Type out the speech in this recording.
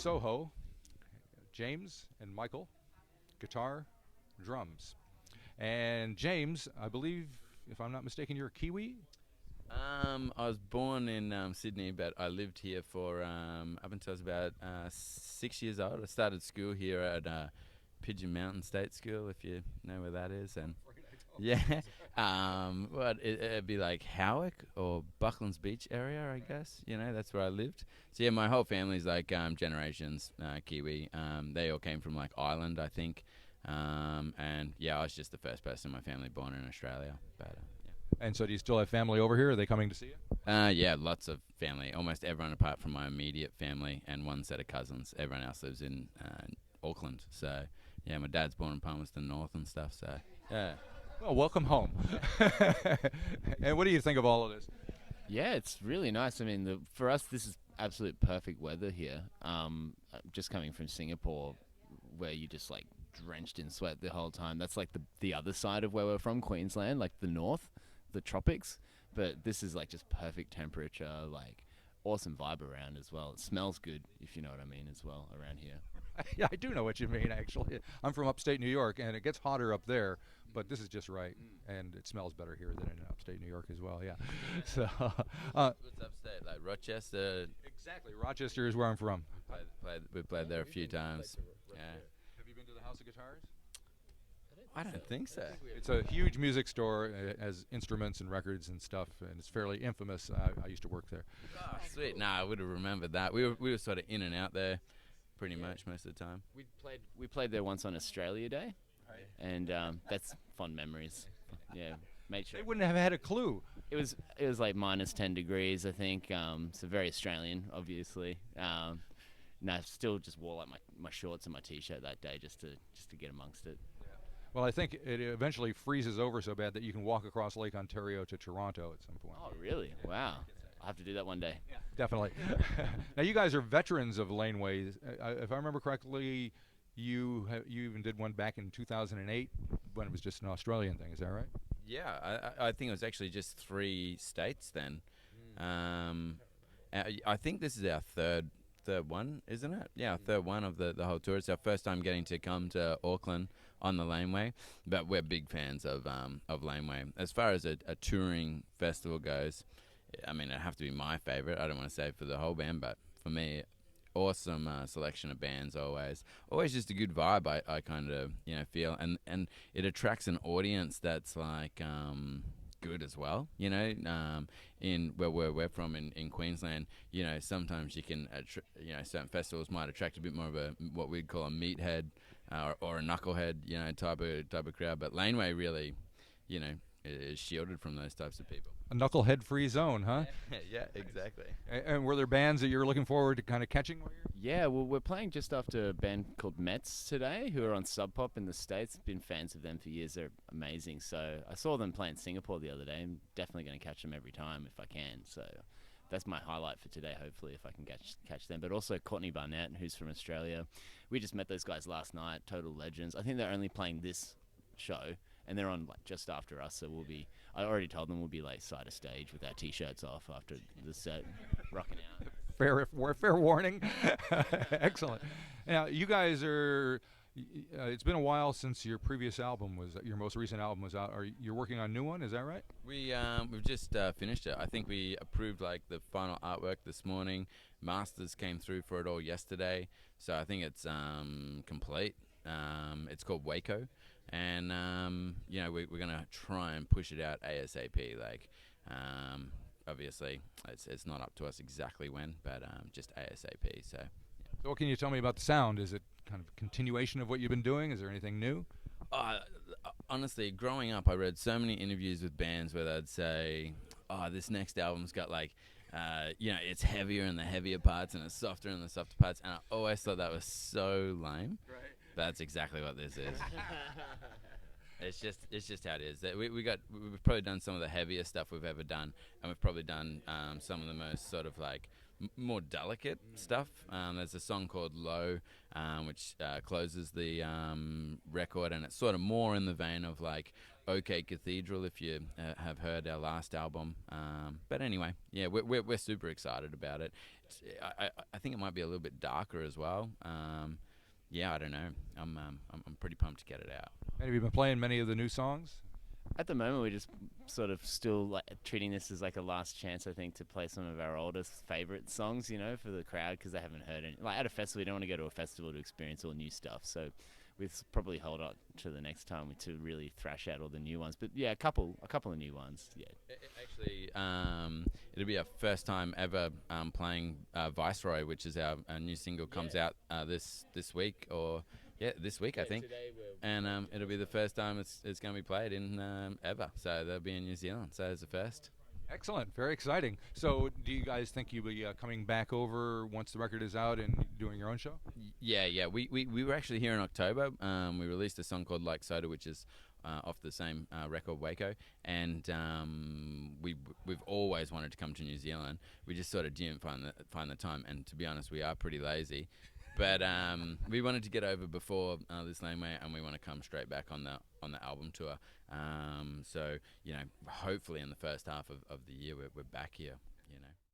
Soho, James and Michael, guitar, drums. And James, I believe, if I'm not mistaken, you're a Kiwi? I was born in Sydney, but I lived here for up until I was about 6 years old. I started school here at Pigeon Mountain State School, if you know where that is, and yeah, it'd be like Howick or Bucklands Beach area, I guess. That's where I lived. So yeah, my whole family's like generations Kiwi. They all came from like Ireland, I think, and yeah, I was just the first person in my family born in Australia, but. And so do you still have family over here? Are they coming to see you? Yeah, lots of family. Almost everyone apart from my immediate family and one set of cousins. Everyone else lives in Auckland. So, yeah, my dad's born in Palmerston North and stuff. So, yeah. Well, welcome home. And what do you think of all of this? Yeah, it's really nice. I mean, for us, this is absolute perfect weather here. Just coming from Singapore, where you just like drenched in sweat the whole time. That's like the other side of where we're from, Queensland, like the north. The tropics, but this is like just perfect temperature, like awesome vibe around as well. It smells good, if you know what I mean, as well around here. Yeah, I do know what you mean, actually. I'm from upstate New York, and it gets hotter up there, but this is just right, and it smells better here than in upstate New York as well, yeah. So, what's upstate, like Rochester? Exactly, Rochester is where I'm from. We played there a few times. Yeah. Have you been to the House of Guitars? I don't think so. It's a huge music store. It has instruments and records and stuff, and it's fairly infamous. I used to work there. Oh, sweet. Nah, I would have remembered that. We were sort of in and out there pretty much most of the time. We played there once on Australia Day, and that's fond memories. Yeah, made sure. They wouldn't have had a clue. It was like minus 10 degrees, I think. So very Australian, obviously. No, still just wore like my shorts and my t-shirt that day just to get amongst it. Well, I think it eventually freezes over so bad that you can walk across Lake Ontario to Toronto at some point. Oh, really? Wow. I'll have to do that one day. Yeah, definitely. Now, you guys are veterans of Laneway. If I remember correctly, you even did one back in 2008 when it was just an Australian thing. Is that right? Yeah, I think it was actually just 3 states then. I think this is our third one, isn't it? Yeah, third one of the whole tour. It's our first time getting to come to Auckland on the Laneway, but we're big fans of Laneway. As far as a touring festival goes, I mean, it'd have to be my favorite. I don't want to say for the whole band, but for me, awesome selection of bands always just a good vibe. I kind of feel, and it attracts an audience that's like good as well, in where we're from in Queensland. Sometimes you can certain festivals might attract a bit more of a what we'd call a meathead or a knucklehead type of crowd, but Laneway really is shielded from those types of people. A knucklehead free zone, huh? Yeah, exactly. And were there bands that you're looking forward to kind of catching while you're? Yeah, well, we're playing just after a band called Mets today, who are on Sub Pop in the States. Been fans of them for years. They're amazing. So I saw them play in Singapore the other day. I'm definitely going to catch them every time if I can. So that's my highlight for today, hopefully, if I can catch them. But also Courtney Barnett, who's from Australia. We just met those guys last night, total legends. I think they're only playing this show, and they're on like just after us. So I already told them we'll be like side of stage with our t-shirts off after the set, rocking out. Fair warning. Excellent. Now, you guys are. It's been a while since your most recent album was out. You're working on a new one? Is that right? We've just finished it. I think we approved like the final artwork this morning. Masters came through for it all yesterday, so I think it's complete. It's called Waco, and we're gonna try and push it out ASAP. Like, obviously, it's not up to us exactly when, but just ASAP. So what can you tell me about the sound? Is it kind of a continuation of what you've been doing? Is there anything new? Honestly, growing up, I read so many interviews with bands where they'd say, "Oh, this next album's got like." It's heavier in the heavier parts and it's softer in the softer parts, and I always thought that was so lame. Right. That's exactly what this is. It's just how it is. We've probably done some of the heaviest stuff we've ever done, and we've probably done some of the most sort of like more delicate stuff. There's a song called Low, which closes the record, and it's sort of more in the vein of like OK Cathedral, if you have heard our last album. But anyway, yeah, we're super excited about it. I think it might be a little bit darker as well. Yeah, I don't know. I'm pretty pumped to get it out. And have you been playing many of the new songs? At the moment, we're just sort of still like treating this as like a last chance, I think, to play some of our oldest favorite songs, you know, for the crowd, because they haven't heard any. Like at a festival, we don't want to go to a festival to experience all new stuff. So we'll probably hold on to the next time to really thrash out all the new ones. But yeah, a couple of new ones. Yeah. Actually, it'll be our first time ever playing Viceroy, which is our new single, comes out this week, or this week I think. And it'll be the first time it's going to be played in ever. So they'll be in New Zealand. So it's the first. Excellent, very exciting. So, do you guys think you'll be coming back over once the record is out and doing your own show? Yeah. We were actually here in October. We released a song called Like Soda, which is off the same record, Waco, and we've always wanted to come to New Zealand. We just sort of didn't find the time, and to be honest, we are pretty lazy. But we wanted to get over before this Laneway, and we want to come straight back on the album tour. So hopefully in the first half of the year we're back here.